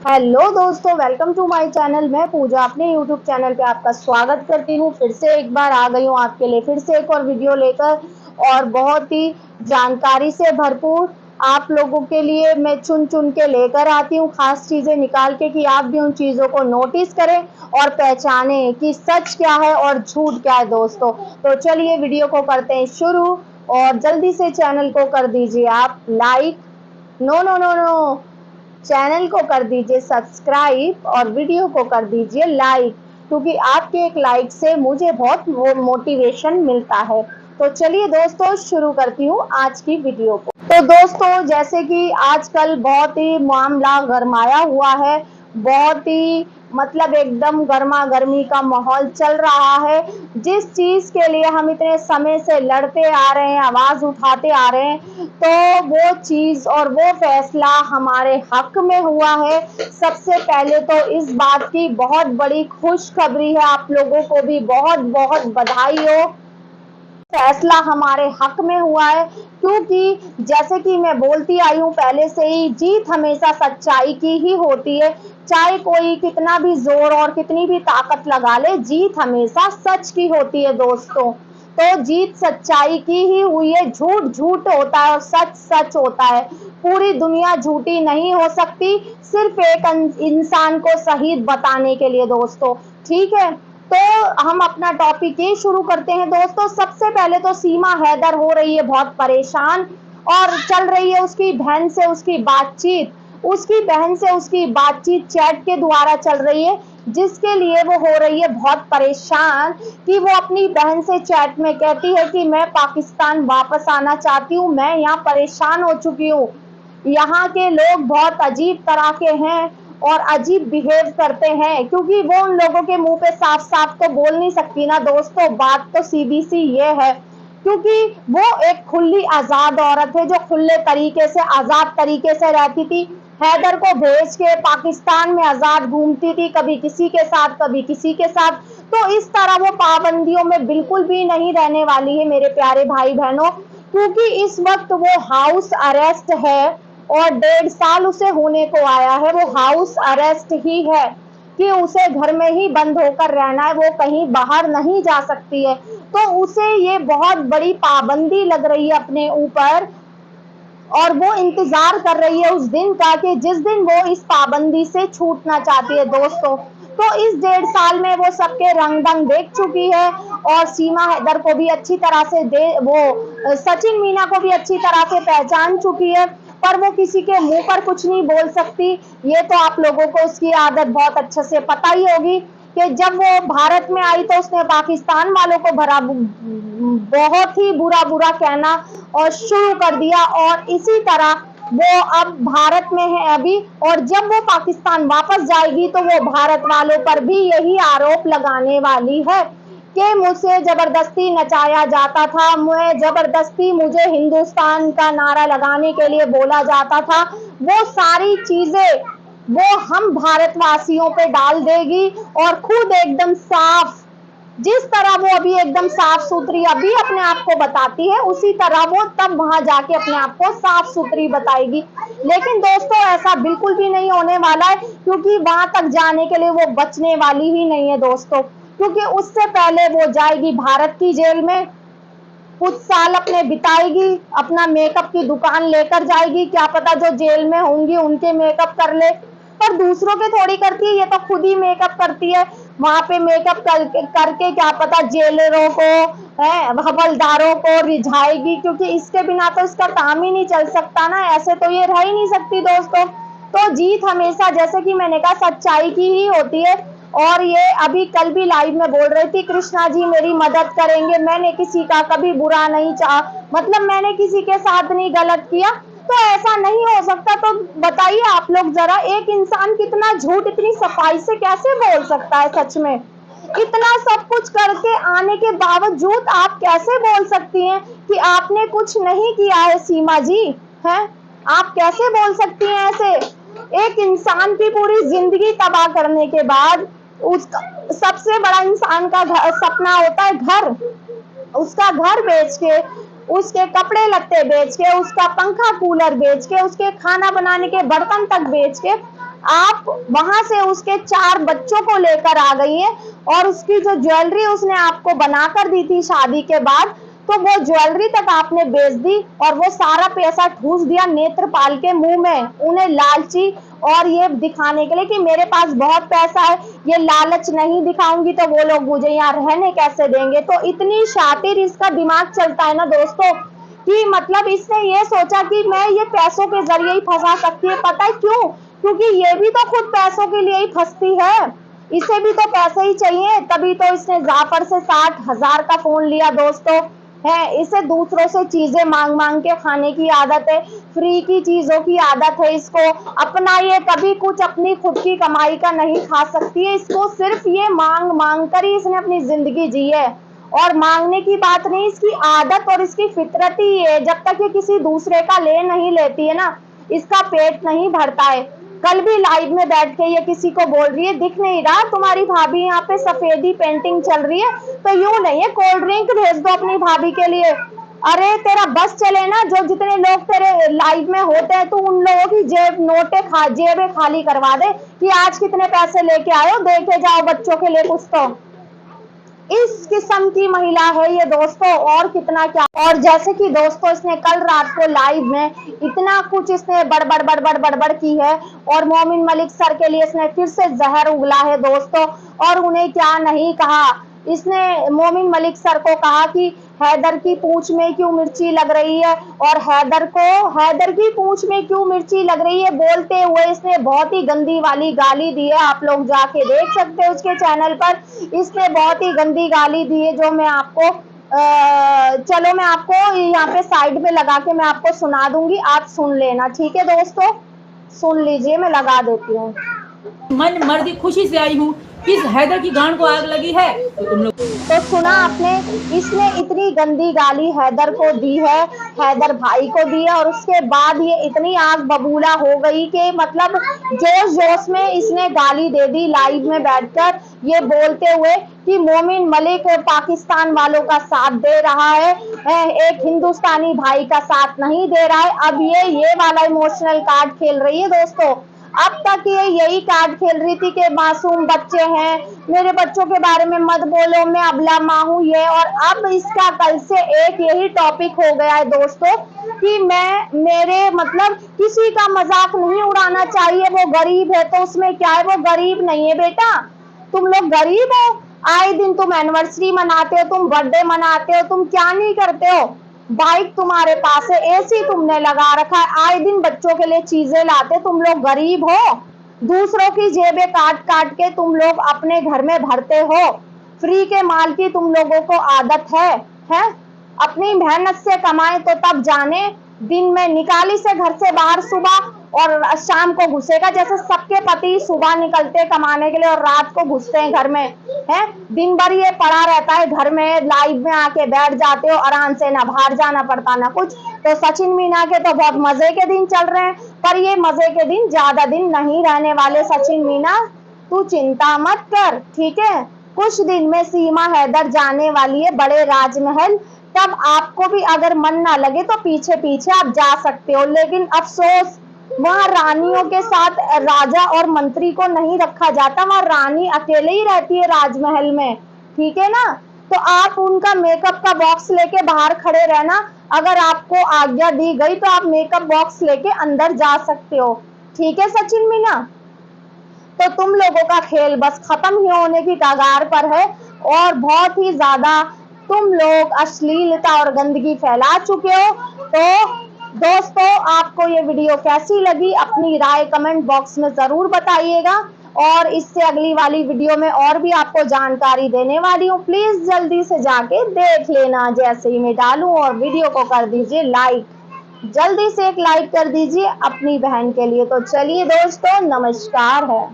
Hello दोस्तों, welcome to my channel. मैं पूजा अपने यूट्यूब चैनल पे आपका स्वागत करती हूँ। फिर से एक बार आ गई हूँ आपके लिए, फिर से एक और वीडियो लेकर, और बहुत ही जानकारी से भरपूर आप लोगों के लिए मैं चुन चुन के लेकर आती हूँ, खास चीज़ें निकाल के, कि आप भी उन चीज़ों को नोटिस करें और पहचानें कि सच क्या है और झूठ क्या है दोस्तों। तो चलिए वीडियो को करते हैं शुरू, और जल्दी से चैनल को कर दीजिए आप like. No no no no, channel को कर दीजिए सब्सक्राइब और वीडियो को कर दीजिए लाइक, क्योंकि आपके एक लाइक से मुझे बहुत मोटिवेशन मिलता है। तो चलिए दोस्तों, शुरू करती हूँ आज की वीडियो को। तो दोस्तों, जैसे कि आजकल बहुत ही मामला गरमाया हुआ है, बहुत ही मतलब एकदम गर्मा गर्मी का माहौल चल रहा है। जिस चीज के लिए हम इतने समय से लड़ते आ रहे हैं, आवाज उठाते आ रहे हैं, तो वो चीज और वो फैसला हमारे हक में हुआ है। सबसे पहले तो इस बात की बहुत बड़ी खुशखबरी है, आप लोगों को भी बहुत बहुत बधाई हो। फैसला हमारे हक में हुआ है, क्योंकि जैसे कि मैं बोलती आई हूँ पहले से ही, जीत हमेशा सच्चाई की ही होती है। चाहे कोई कितना भी जोर और कितनी भी ताकत लगा ले, जीत हमेशा सच की होती है दोस्तों। तो जीत सच्चाई की ही हुई है। झूठ झूठ होता है और सच सच होता है। पूरी दुनिया झूठी नहीं हो सकती, सिर्फ एक इंसान को सही बताने के लिए दोस्तों। ठीक है, तो हम अपना टॉपिक ये शुरू करते हैं दोस्तों। सबसे पहले तो सीमा हैदर हो रही है बहुत परेशान, और चल रही है उसकी बहन से उसकी बातचीत। उसकी बहन से उसकी बातचीत चैट के द्वारा चल रही है, जिसके लिए वो हो रही है बहुत परेशान। कि वो अपनी बहन से चैट में कहती है कि मैं पाकिस्तान वापस आना चाहती हूँ, मैं यहाँ परेशान हो चुकी हूँ। यहाँ के लोग बहुत अजीब तरह के हैं और अजीब बिहेव करते हैं, क्योंकि वो उन लोगों के मुंह पे साफ साफ तो बोल नहीं सकती ना दोस्तों। बात तो सीधी सी ये है, क्योंकि वो एक खुली आजाद औरत है, जो खुले तरीके से आजाद तरीके से रहती थी। हैदर को भेज के पाकिस्तान में आजाद घूमती थी, कभी किसी के साथ कभी किसी के साथ। तो इस तरह वो पाबंदियों में बिल्कुल भी नहीं रहने वाली है मेरे प्यारे भाई बहनों, क्योंकि इस वक्त वो हाउस अरेस्ट है, और 1.5 साल उसे होने को आया है। वो हाउस अरेस्ट ही है, कि उसे घर में ही बंद होकर रहना है, वो कहीं बाहर नहीं जा सकती है। तो उसे ये बहुत बड़ी पाबंदी लग रही है अपने ऊपर, और वो इंतजार कर रही है उस दिन का, कि जिस दिन वो इस पाबंदी से छूटना चाहती है दोस्तों। तो इस 1.5 साल में वो सबके रंग ढंग देख चुकी है, और सीमा हैदर को भी अच्छी तरह से वो सचिन मीना को भी अच्छी तरह से पहचान चुकी है। पर वो किसी के मुंह पर कुछ नहीं बोल सकती। ये तो आप लोगों को उसकी आदत बहुत अच्छे से पता ही होगी, कि जब वो भारत में आई तो उसने पाकिस्तान वालों को भरा बहुत ही बुरा बुरा कहना और शुरू कर दिया, और इसी तरह वो अब भारत में है अभी। और जब वो पाकिस्तान वापस जाएगी तो वो भारत वालों पर भी यही आरोप लगाने वाली है, कि मुझसे जबरदस्ती नचाया जाता था, मैं जबरदस्ती मुझे हिंदुस्तान का नारा लगाने के लिए बोला जाता था। वो सारी चीजें वो हम भारतवासियों पे डाल देगी, और खुद एकदम साफ, जिस तरह वो अभी एकदम साफ सुथरी अभी अपने आप को बताती है, उसी तरह वो तब वहां जाके अपने आप को साफ सुथरी बताएगी। लेकिन दोस्तों, ऐसा बिल्कुल भी नहीं होने वाला है, क्योंकि वहां तक जाने के लिए वो बचने वाली ही नहीं है दोस्तों। क्योंकि उससे पहले वो जाएगी भारत की जेल में, कुछ साल अपने बिताएगी, अपना मेकअप की दुकान लेकर जाएगी, क्या पता जो जेल में होंगी उनके मेकअप कर ले। पर दूसरों के थोड़ी करती है, ये तो खुद ही मेकअप करती है। वहां पे मेकअप करके क्या पता जेलरों को, हवलदारों को रिझाएगी, क्योंकि इसके बिना तो इसका काम ही नहीं चल सकता ना, ऐसे तो ये रह ही नहीं सकती दोस्तों। तो जीत हमेशा, जैसे कि मैंने कहा, सच्चाई की ही होती है। और ये अभी कल भी लाइव में बोल रही थी, कृष्णा जी मेरी मदद करेंगे, मैंने किसी का कभी बुरा नहीं चाहा, मतलब मैंने किसी के साथ नहीं गलत किया। तो ऐसा नहीं हो सकता। तो बताइए आप लोग जरा, एक इंसान कितना झूठ इतनी सफाई से कैसे बोल सकता है? सच में इतना सब कुछ करके आने के बावजूद आप कैसे बोल सकती हैं कि आपने कुछ नहीं किया है? सीमा जी हैं, आप कैसे बोल सकती हैं ऐसे? एक इंसान की पूरी जिंदगी तबाह करने के बाद, उसका सबसे बड़ा इंसान का सपना होता है घर, उसका घर बेच के, उसके कपड़े लत्ते बेच के, उसका पंखा कूलर बेच के, उसके खाना बनाने के बर्तन तक बेच के, आप वहां से उसके 4 बच्चों को लेकर आ गई हैं और उसकी जो ज्वेलरी उसने आपको बनाकर दी थी शादी के बाद, तो वो ज्वेलरी तक आपने बेच दी और वो सारा पैसा ठूस दिया नेत्रपाल के मुंह में, उन्हें लालची और ये दिखाने के लिए कि मेरे पास बहुत पैसा है, ये लालच नहीं दिखाऊंगी तो वो लोग मुझे यहाँ रहने कैसे देंगे। तो इतनी शातिर इसका दिमाग चलता है ना दोस्तों, कि मतलब इसने ये सोचा कि मैं ये पैसों के जरिए ही फंसा सकती है। पता है क्यों? क्योंकि ये भी तो खुद पैसों के लिए ही फंसती है, इसे भी तो पैसे ही चाहिए, तभी तो इसने जाफर से 60,000 का फोन लिया दोस्तों है। इसे दूसरों से चीजें मांग मांग के खाने की आदत है, फ्री की चीजों की आदत है इसको। अपना ये कभी कुछ अपनी खुद की कमाई का नहीं खा सकती है, इसको सिर्फ ये मांग मांग कर ही इसने अपनी जिंदगी जी है। और मांगने की बात नहीं, इसकी आदत और इसकी फितरत ही है, जब तक ये किसी दूसरे का ले नहीं लेती है ना, इसका पेट नहीं भरता है। कल भी लाइव में बैठ के ये किसी को बोल रही है, दिख नहीं रहा तुम्हारी भाभी यहाँ पे सफेदी पेंटिंग चल रही है, तो यूं नहीं है, कोल्ड ड्रिंक भेज दो अपनी भाभी के लिए। अरे तेरा बस चले ना, जो जितने लोग तेरे लाइव में होते हैं, तो उन लोगों की जेबें खाली करवा दे कि आज कितने पैसे लेके आए हो, देखे जाओ बच्चों के लिए कुछ। तो इस किस्म की महिला है ये दोस्तों, और कितना क्या। और जैसे कि दोस्तों इसने कल रात को लाइव में इतना कुछ इसने बड़बड़ की है, और मोमिन मलिक सर के लिए इसने फिर से जहर उगला है दोस्तों। और उन्हें क्या नहीं कहा इसने, मोमिन मलिक सर को कहा कि हैदर की पूंछ में क्यों मिर्ची लग रही है, और हैदर की पूंछ में क्यों मिर्ची लग रही है बोलते हुए इसने बहुत ही गंदी वाली गाली दी है। आप लोग जाके देख सकते हो उसके चैनल पर, इसने बहुत ही गंदी गाली दी है, जो मैं आपको चलो मैं आपको यहाँ पे साइड में लगा के मैं आपको सुना दूंगी, आप सुन लेना, ठीक है दोस्तों? सुन लीजिए, मैं लगा देती हूँ। मन मर्जी खुशी से आई हूँ, किस हैदर की गांड को आग लगी है, तो तुम लोग तो सुना आपने, इसने इतनी गंदी गाली हैदर को दी है, हैदर भाई को दी है, और उसके बाद ये इतनी आग बबूला हो गई कि मतलब जोश जोश में इसने गाली दे दी लाइव में बैठकर, ये बोलते हुए कि मोमिन मलिक पाकिस्तान वालों का साथ दे रहा है, एक हिंदुस्तानी भाई का साथ नहीं दे रहा है। अब ये वाला इमोशनल कार्ड खेल रही है दोस्तों। अब तक ये यही कार्ड खेल रही थी कि मासूम बच्चे हैं, मेरे बच्चों के बारे में मत बोलो, मैं अबला माँ हूँ ये। और अब इसका कल से एक यही टॉपिक हो गया है दोस्तों कि मेरे मतलब किसी का मजाक नहीं उड़ाना चाहिए, वो गरीब है तो उसमें क्या है, वो गरीब नहीं है बेटा, तुम लोग गरीब हो, आए दिन तुम एनिवर्सरी मनाते हो, तुम बर्थडे मनाते हो, तुम क्या नहीं करते हो, बाइक तुम्हारे पास है, एसी तुमने लगा रखा है, आए दिन बच्चों के लिए चीजें लाते, तुम लोग गरीब हो, दूसरों की जेबें काट काट के तुम लोग अपने घर में भरते हो, फ्री के माल की तुम लोगों को आदत है? अपनी मेहनत से कमाए तो तब जाने, दिन में निकाली से घर से बाहर सुबह और शाम को घुसेगा, जैसे सबके पति सुबह निकलते कमाने के लिए और रात को घुसते हैं घर में, है दिन भर ये पड़ा रहता है घर में, लाइव में आके बैठ जाते हो आराम से, ना बाहर जाना पड़ता ना कुछ। तो सचिन मीना के तो बहुत मजे के दिन चल रहे हैं, पर ये मजे के दिन ज्यादा दिन नहीं रहने वाले। सचिन मीना तू चिंता मत कर, ठीक है, कुछ दिन में सीमा हैदर जाने वाली है बड़े राजमहल, तब आपको भी अगर मन ना लगे तो पीछे पीछे आप जा सकते हो, लेकिन अफसोस वहां रानियों के साथ राजा और मंत्री को नहीं रखा जाता, वहां रानी अकेले ही रहती है राजमहल में, ठीक है ना? तो आप उनका मेकअप का बॉक्स लेके बाहर खड़े रहना, अगर आपको आज्ञा दी गई तो आप मेकअप बॉक्स लेके अंदर जा सकते हो, ठीक है सचिन मीना? तो तुम लोगों का खेल बस खत्म ही होने की कगार पर है, और बहुत ही ज्यादा तुम लोग अश्लीलता और गंदगी फैला चुके हो। तो दोस्तों आपको ये वीडियो कैसी लगी, अपनी राय कमेंट बॉक्स में जरूर बताइएगा, और इससे अगली वाली वीडियो में और भी आपको जानकारी देने वाली हूँ, प्लीज जल्दी से जाके देख लेना जैसे ही मैं डालूं, और वीडियो को कर दीजिए लाइक, जल्दी से एक लाइक कर दीजिए अपनी बहन के लिए। तो चलिए दोस्तों, नमस्कार है।